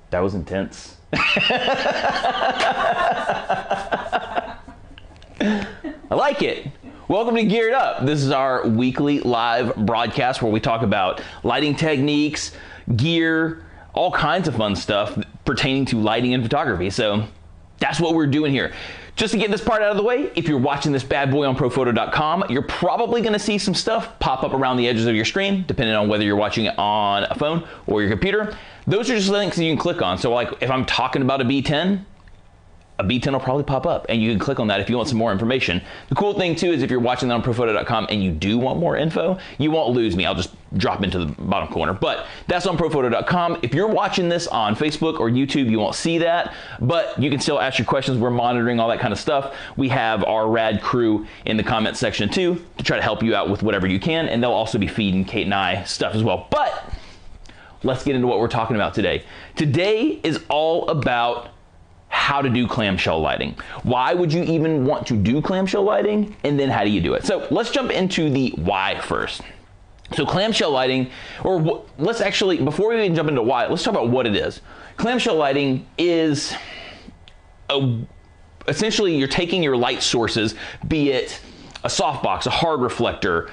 That was intense. I like it. Welcome to Geared Up. This is our weekly live broadcast where we talk about lighting techniques, gear, all kinds of fun stuff pertaining to lighting and photography. So that's what we're doing here. Just to get this part out of the way, if you're watching this bad boy on ProPhoto.com, you're probably going to see some stuff pop up around the edges of your screen, depending on whether you're watching it on a phone or your computer. Those are just links that you can click on. So like if I'm talking about a B10 will probably pop up and you can click on that if you want some more information. The cool thing too is if you're watching that on ProPhoto.com and you do want more info, you won't lose me. I'll just drop into the bottom corner, but that's on ProPhoto.com. If you're watching this on Facebook or YouTube, you won't see that, but you can still ask your questions. We're monitoring all that kind of stuff. We have our rad crew in the comment section too to try to help you out with whatever you can, and they'll also be feeding Kate and I stuff as well. But let's get into what we're talking about today. Today is all about how to do clamshell lighting. Why would you even want to do clamshell lighting? And then how do you do it? So let's jump into the why first. So clamshell lighting, or let's actually, before we even jump into why, let's talk about what it is. Clamshell lighting is essentially you're taking your light sources, be it a softbox, a hard reflector,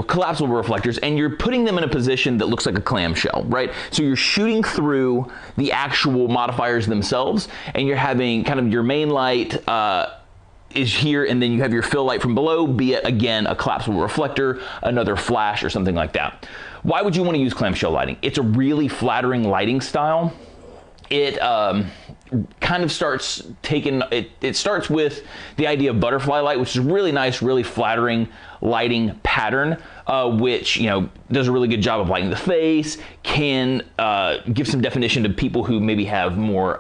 collapsible reflectors, and you're putting them in a position that looks like a clamshell, right? So you're shooting through the actual modifiers themselves, and you're having kind of your main light is here, and then you have your fill light from below, be it again a collapsible reflector, another flash, or something like that. Why would you want to use clamshell lighting? It's a really flattering lighting style. It kind of starts taking, it starts with the idea of butterfly light, which is really nice, really flattering lighting pattern, which, you know, does a really good job of lighting the face, can give some definition to people who maybe have more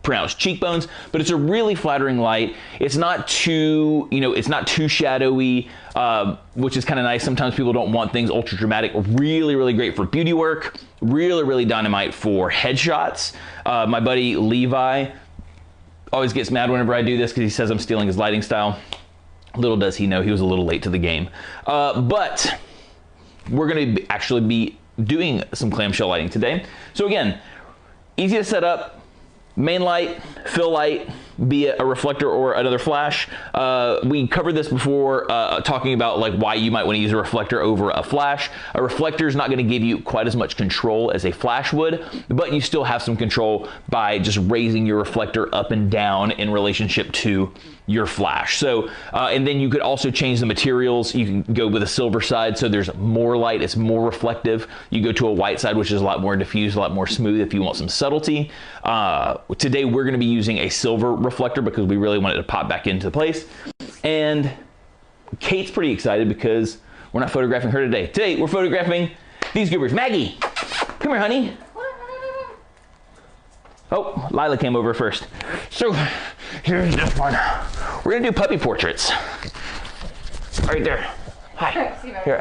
pronounced cheekbones, but it's a really flattering light. It's not too, you know, it's not too shadowy, which is kind of nice. Sometimes people don't want things ultra dramatic. Really, really great for beauty work. Really, really dynamite for headshots. My buddy Levi always gets mad whenever I do this because he says I'm stealing his lighting style. Little does he know he was a little late to the game. But we're going to actually be doing some clamshell lighting today. So again, easy to set up. Main light, fill light, be it a reflector or another flash. We covered this before talking about like why you might want to use a reflector over a flash. A reflector is not going to give you quite as much control as a flash would, but you still have some control by just raising your reflector up and down in relationship to your flash. So, and then you could also change the materials. You can go with a silver side, so there's more light, it's more reflective. You go to a white side, which is a lot more diffused, a lot more smooth if you want some subtlety. Today we're going to be using a silver reflector because we really want it to pop back into place. And Kate's pretty excited because we're not photographing her today. Today we're photographing these goobers. Maggie, come here, honey. Oh, Lila came over first. So here's this one. We're gonna do puppy portraits. Right there. Hi. Here,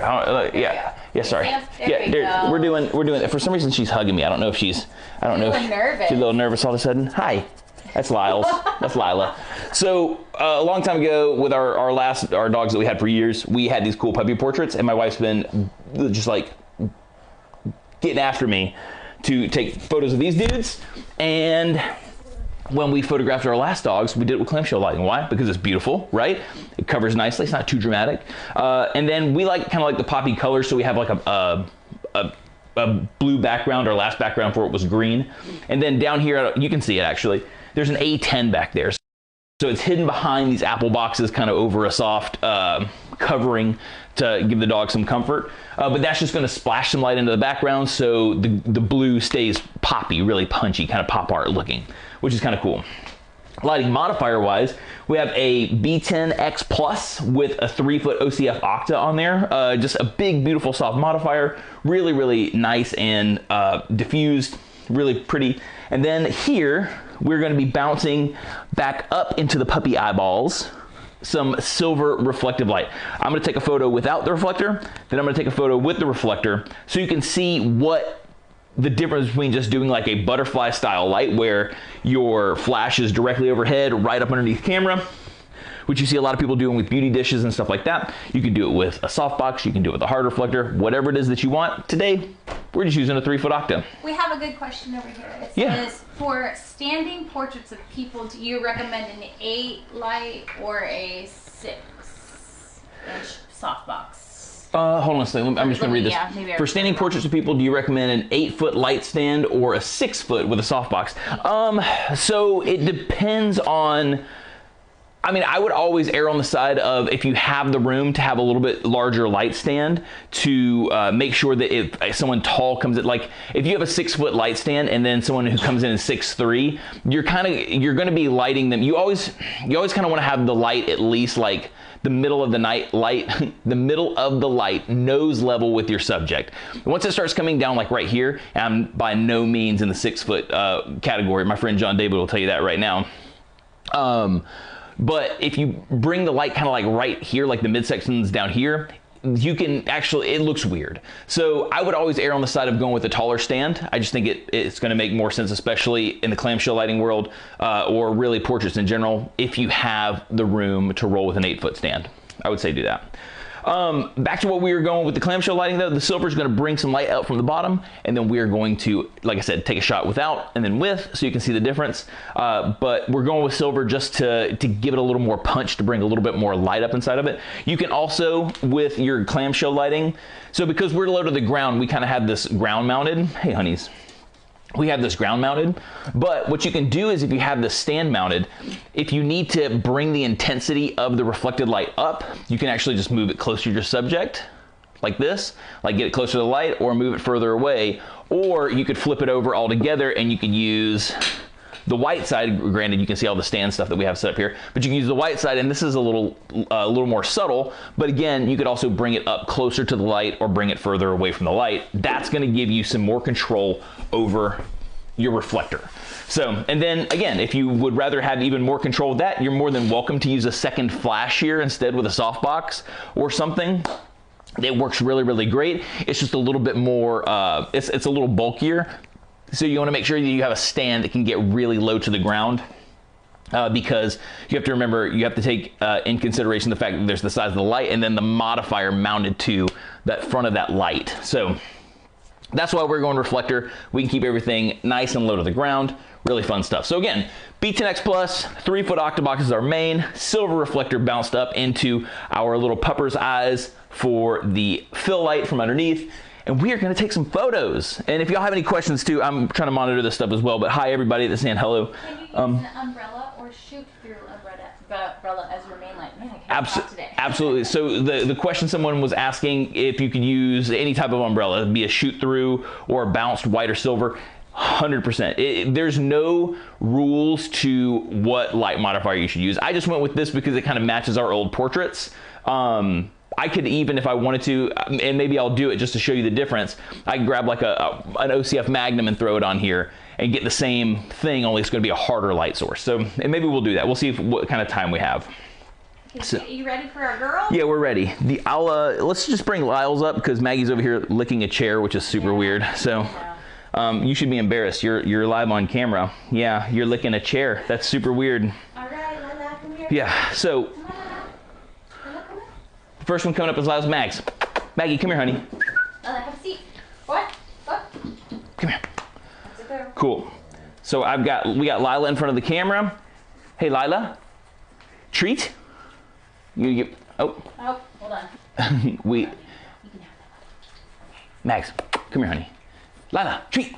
yeah. Sorry. Yeah, we're doing. For some reason, she's hugging me. I don't know if she's a little nervous all of a sudden. Hi. That's Lyle's. That's Lila. So a long time ago, with our dogs that we had for years, we had these cool puppy portraits, and my wife's been just like getting after me to take photos of these dudes. And when we photographed our last dogs, we did it with clamshell lighting. Why? Because it's beautiful, right? It covers nicely. It's not too dramatic. And then we kind of like the poppy colors, so we have like a blue background. Our last background for it was green. And then down here, you can see it actually. There's an A10 back there. So it's hidden behind these apple boxes, kind of over a soft covering to give the dog some comfort. But that's just going to splash some light into the background, so the blue stays poppy, really punchy, kind of pop art looking, which is kind of cool. Lighting modifier wise, we have a B10X Plus with a 3-foot OCF Octa on there. Just a big, beautiful, soft modifier. Really, really nice and diffused, really pretty. And then here, we're going to be bouncing back up into the puppy eyeballs some silver reflective light. I'm going to take a photo without the reflector, then I'm going to take a photo with the reflector, so you can see what the difference between just doing like a butterfly style light where your flash is directly overhead, right up underneath camera, which you see a lot of people doing with beauty dishes and stuff like that. You can do it with a softbox, you can do it with a hard reflector, whatever it is that you want. Today, we're just using a 3-foot octa. We have a good question over here. It says, for standing portraits of people, do you recommend an 8 light or a 6-inch softbox? Hold on a second. I'm just going to read this. Yeah, for standing portraits of people, do you recommend an 8-foot light stand or a 6-foot with a softbox? So it depends on. I mean, I would always err on the side of, if you have the room, to have a little bit larger light stand to make sure that if someone tall comes in, like if you have a 6-foot light stand and then someone who comes in at 6'3", you're going to be lighting them. You always kind of want to have the light at least like the middle of the the middle of the light nose level with your subject. Once it starts coming down like right here, and I'm by no means in the 6-foot category. My friend John David will tell you that right now. But if you bring the light kind of like right here, like the midsections down here, you can actually, it looks weird. So I would always err on the side of going with a taller stand. I just think it's going to make more sense, especially in the clamshell lighting world, or really portraits in general, if you have the room to roll with an 8-foot stand. I would say do that. Back to what we were going with the clamshell lighting though, the silver is going to bring some light out from the bottom, and then we are going to, like I said, take a shot without and then with, so you can see the difference. But we're going with silver just to give it a little more punch, to bring a little bit more light up inside of it. You can also, with your clamshell lighting, so because we're low to the ground, we kind of have this ground mounted. Hey honeys. We have this ground mounted, but what you can do is, if you have the stand mounted, if you need to bring the intensity of the reflected light up, you can actually just move it closer to your subject like this, like get it closer to the light, or move it further away, or you could flip it over altogether and you could use the white side. Granted, you can see all the stand stuff that we have set up here, but you can use the white side, and this is a little more subtle, but again, you could also bring it up closer to the light or bring it further away from the light. That's going to give you some more control over your reflector. So, and then again, if you would rather have even more control with that, you're more than welcome to use a second flash here instead with a softbox or something. It works really, really great. It's just a little bit more, it's a little bulkier. So you want to make sure that you have a stand that can get really low to the ground, because you have to remember, you have to take in consideration the fact that there's the size of the light and then the modifier mounted to that front of that light. So that's why we're going reflector. We can keep everything nice and low to the ground. Really fun stuff. So again, B10X Plus, 3-foot octabox is our main. Silver reflector bounced up into our little pupper's eyes for the fill light from underneath. And we are going to take some photos. And if y'all have any questions too, I'm trying to monitor this stuff as well. But hi everybody that's saying hello. Can you use an umbrella or shoot through umbrella as your main light? Man, I can't talk today. Absolutely. So the question someone was asking, if you could use any type of umbrella, be a shoot through or a bounced white or silver. 100%. There's no rules to what light modifier you should use. I just went with this because it kind of matches our old portraits. I could even, if I wanted to, and maybe I'll do it just to show you the difference, I can grab like an OCF Magnum and throw it on here and get the same thing, only it's going to be a harder light source. So, and maybe we'll do that. We'll see what kind of time we have. Okay, so, are you ready for our girl? Yeah, we're ready. Let's just bring Lyle's up, because Maggie's over here licking a chair, which is super weird. So you should be embarrassed. You're live on camera. Yeah, you're licking a chair. That's super weird. All right, Lila, come here. Yeah, so the first one coming up is Lyle's Mags. Maggie, come here, honey. Lila, have a seat. What? Come here. That's a girl. Cool. So we got Lila in front of the camera. Hey, Lila. Treat. Oh, hold on. Mags, come here, honey. Lila, treat.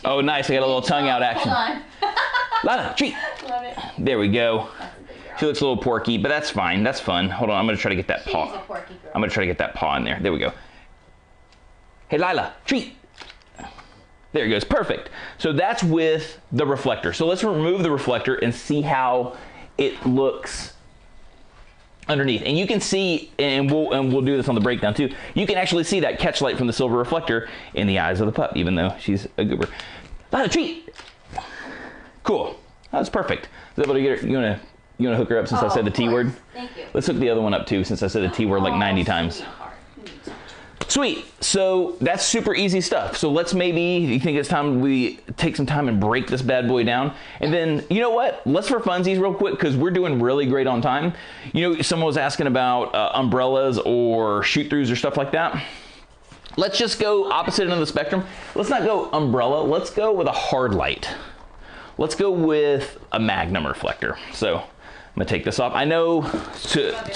Oh, nice. I got a little tongue out action. Hold on. Lila, treat. Love it. There we go. She looks a little porky, but that's fine. That's fun. Hold on. I'm going to try to get that paw. She's a porky girl. I'm going to try to get that paw in there. There we go. Hey, Lila, treat. There it goes. Perfect. So that's with the reflector. So let's remove the reflector and see how it looks underneath. And you can see, and we'll do this on the breakdown too, you can actually see that catch light from the silver reflector in the eyes of the pup, even though she's a goober. Lila, treat. Cool. That's perfect. Is that able to get her? You wanna hook her up since I said the T word? Thank you. Let's hook the other one up too, since I said the T word like 90 times. Sweet. So that's super easy stuff. So let's maybe, you think it's time we take some time and break this bad boy down? And then, you know what? Let's for funsies real quick, because we're doing really great on time. You know, someone was asking about umbrellas or shoot-throughs or stuff like that. Let's just go opposite end of the spectrum. Let's not go umbrella. Let's go with a hard light. Let's go with a Magnum reflector. So I'm gonna take this off. I know,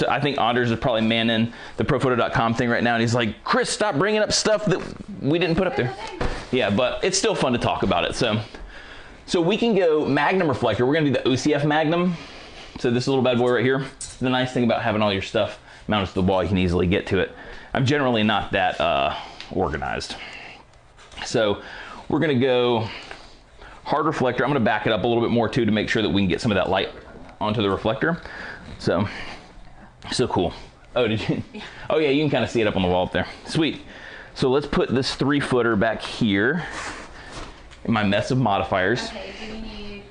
I think Anders is probably manning the prophoto.com thing right now, and he's like, Chris, stop bringing up stuff that we didn't put up there. Yeah, but it's still fun to talk about it. So we can go Magnum reflector. We're gonna do the OCF Magnum. So this little bad boy right here. The nice thing about having all your stuff mounted to the wall, you can easily get to it. I'm generally not that organized. So we're gonna go hard reflector. I'm gonna back it up a little bit more too to make sure that we can get some of that light onto the reflector. So cool. Oh, did you? Oh yeah, you can kind of see it up on the wall up there. Sweet. So let's put this 3-footer back here in my mess of modifiers. Okay, do you need...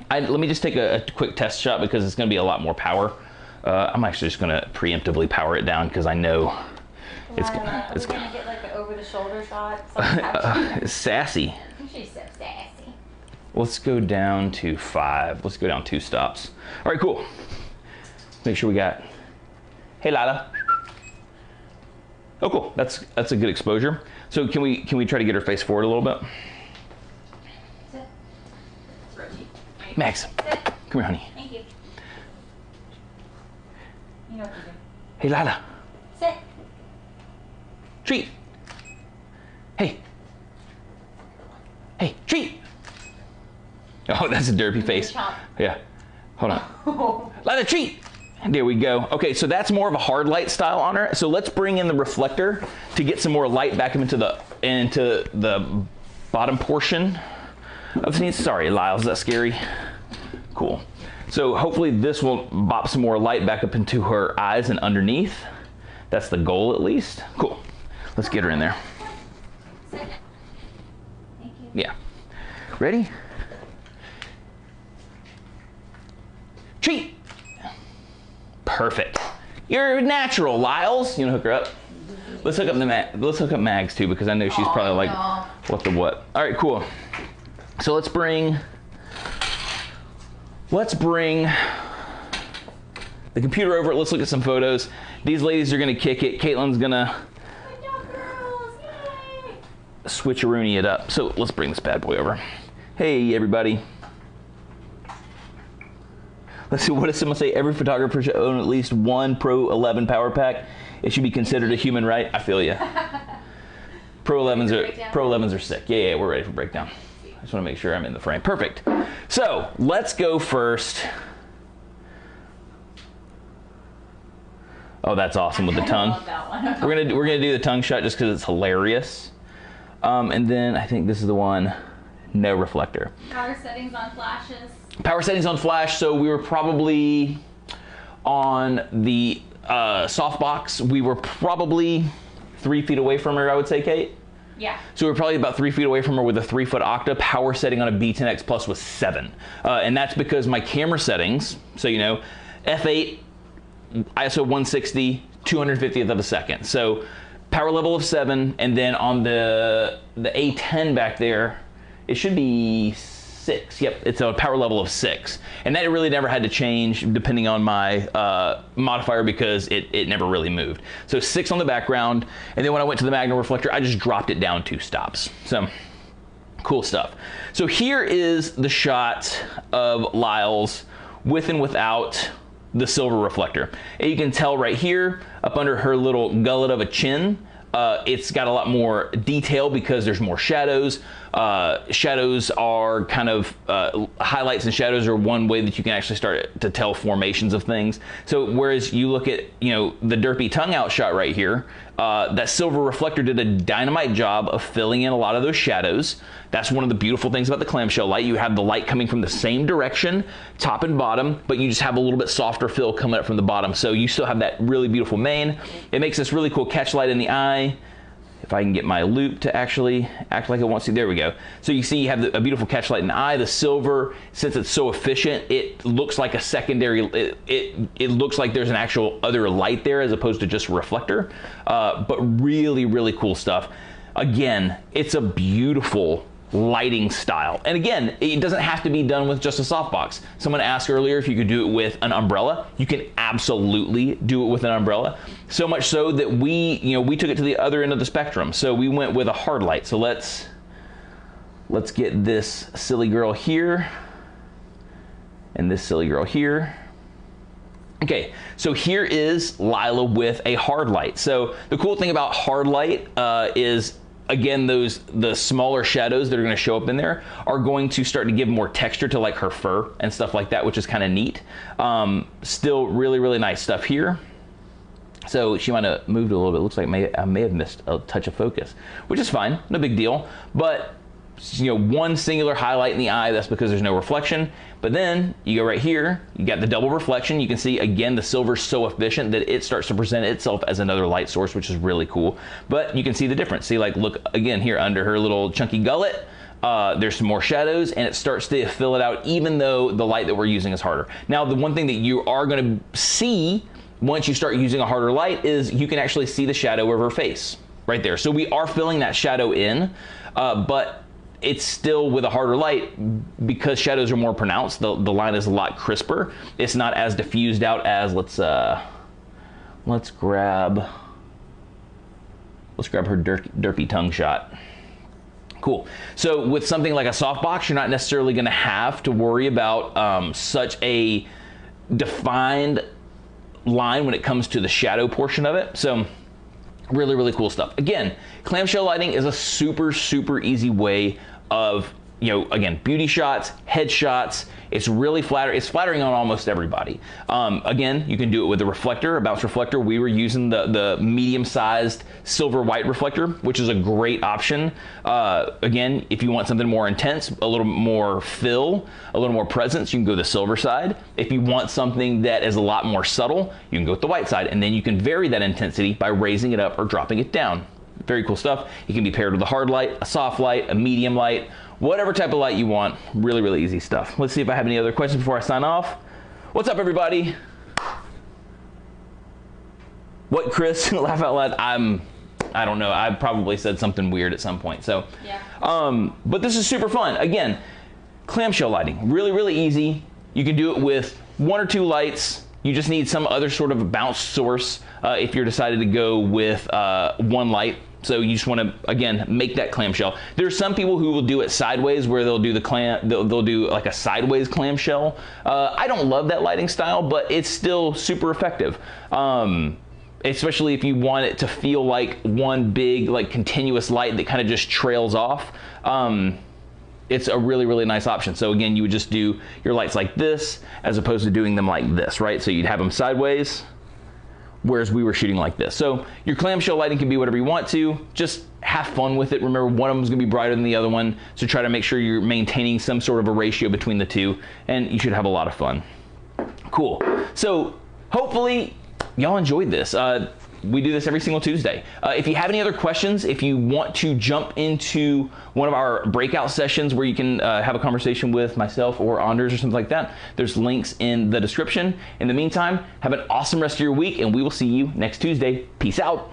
Let me just take a quick test shot, because it's gonna be a lot more power. I'm actually just gonna preemptively power it down, because I know it's gonna get like an over-the-shoulder shot. sassy. She's so sassy. Let's go down to 5. Let's go down 2 stops. All right, cool. Make sure we got, hey Lila. Oh, cool. That's a good exposure. So can we try to get her face forward a little bit? Sit. Reggie. Max, Sit. come here, honey. Thank you. You know what to do. Hey Lila. Sit. Treat. Hey. Hey, treat. Oh, that's a derpy face. Yeah. Hold on. Lila, treat. There we go. Okay, so that's more of a hard light style on her. So let's bring in the reflector to get some more light back into the bottom portion of the scene. Sorry, Lyle, is that scary? Cool. So hopefully this will bop some more light back up into her eyes and underneath. That's the goal, at least. Cool. Let's get her in there. Sit. Thank you. Yeah. Ready? Treat. Perfect. You're natural, Lyles. You know, hook her up. Let's hook up let's hook up Mags too, because I know she's probably like, what the what. All right, cool. So let's bring the computer over. Let's look at some photos. These ladies are gonna kick it. Caitlin's gonna switcheroony it up. So let's bring this bad boy over. Hey, everybody. Let's see, what does someone say? Every photographer should own at least one Pro 11 power pack. It should be considered a human right. I feel you. Pro 11s are sick. Yeah, we're ready for breakdown. I just want to make sure I'm in the frame. Perfect. So let's go first. Oh, that's awesome with the tongue. I love that one. we're gonna do the tongue shot just because it's hilarious. And then I think this is the one. No reflector. Power settings on flashes. Power settings on flash, so we were probably on the softbox. We were probably 3 feet away from her, I would say, Kate. Yeah. So we were probably about 3 feet away from her with a 3-foot octa. Power setting on a B10X Plus was 7. And that's because my camera settings, so you know, f8, ISO 160, 250th of a second. So power level of 7, and then on the A10 back there, it should be 6. Yep, it's a power level of 6. And that really never had to change depending on my modifier, because it never really moved. So 6 on the background, and then when I went to the Magnum reflector, I just dropped it down 2 stops. So cool stuff. So here is the shot of Lyle's with and without the silver reflector. And you can tell right here, up under her little gullet of a chin, it's got a lot more detail because there's more shadows. Shadows are kind of, highlights and shadows are one way that you can actually start to tell formations of things. So whereas you look at, you know, the derpy tongue out shot right here, that silver reflector did a dynamite job of filling in a lot of those shadows. That's one of the beautiful things about the clamshell light. You have the light coming from the same direction, top and bottom, but you just have a little bit softer fill coming up from the bottom. So you still have that really beautiful mane. It makes this really cool catch light in the eye. if I can get my loop to actually act like it wants to. There we go. So you see you have a beautiful catch light in the eye. The silver, since it's so efficient, it looks like a secondary, it looks like there's an actual other light there as opposed to just a reflector. But really, really cool stuff. Again, it's a beautiful lighting style. And again, it doesn't have to be done with just a softbox. Someone asked earlier if you could do it with an umbrella. You can absolutely do it with an umbrella. So much so that we took it to the other end of the spectrum. So we went with a hard light. So let's get this silly girl here and this silly girl here. Okay, so here is Lila with a hard light. So the cool thing about hard light is, again, the smaller shadows that are going to show up in there are going to start to give more texture to like her fur and stuff like that, which is kind of neat. Still really, really nice stuff here. So she might have moved a little bit. Looks like I may have missed a touch of focus, which is fine, no big deal. But one singular highlight in the eye, that's because there's no reflection. But then you go right here, you got the double reflection. You can see, again, the silver's so efficient that it starts to present itself as another light source, which is really cool. But you can see the difference. See, like, look again here under her little chunky gullet, there's some more shadows, and it starts to fill it out, even though the light that we're using is harder. Now, the one thing that you are going to see once you start using a harder light is you can actually see the shadow of her face right there. So we are filling that shadow in, but it's still with a harder light, because shadows are more pronounced. The line is a lot crisper. It's not as diffused out as, let's grab her derpy tongue shot. Cool. So with something like a softbox, you're not necessarily going to have to worry about such a defined line when it comes to the shadow portion of it. So really, really cool stuff. Again, clamshell lighting is a super, super easy way of, again, beauty shots, headshots. It's really flattering. It's flattering on almost everybody. Again, you can do it with a reflector, a bounce reflector. We were using the medium-sized silver white reflector, which is a great option. Again, if you want something more intense, a little more fill, a little more presence, you can go the silver side. If you want something that is a lot more subtle, you can go with the white side, and then you can vary that intensity by raising it up or dropping it down. Very cool stuff. It can be paired with a hard light, a soft light, a medium light, whatever type of light you want. Really, really easy stuff. Let's see if I have any other questions before I sign off. What's up, everybody? What, Chris? Laugh out loud. I don't know. I probably said something weird at some point. So, yeah. But this is super fun. Again, clamshell lighting, really, really easy. You can do it with 1 or 2 lights. You just need some other sort of bounce source if you're decided to go with 1 light. So you just want to, again, make that clamshell. There's some people who will do it sideways, where they'll do they'll do like a sideways clamshell. I don't love that lighting style, but it's still super effective. Especially if you want it to feel like one big, like, continuous light that kind of just trails off. It's a really, really nice option. So again, you would just do your lights like this as opposed to doing them like this, right? So you'd have them sideways, whereas we were shooting like this. So your clamshell lighting can be whatever you want to. Just have fun with it. Remember, one of them is going to be brighter than the other one, so try to make sure you're maintaining some sort of a ratio between the two, and you should have a lot of fun. Cool. So hopefully y'all enjoyed this. We do this every single Tuesday. If you have any other questions, if you want to jump into one of our breakout sessions where you can have a conversation with myself or Anders or something like that, there's links in the description. In the meantime, have an awesome rest of your week, and we will see you next Tuesday. Peace out.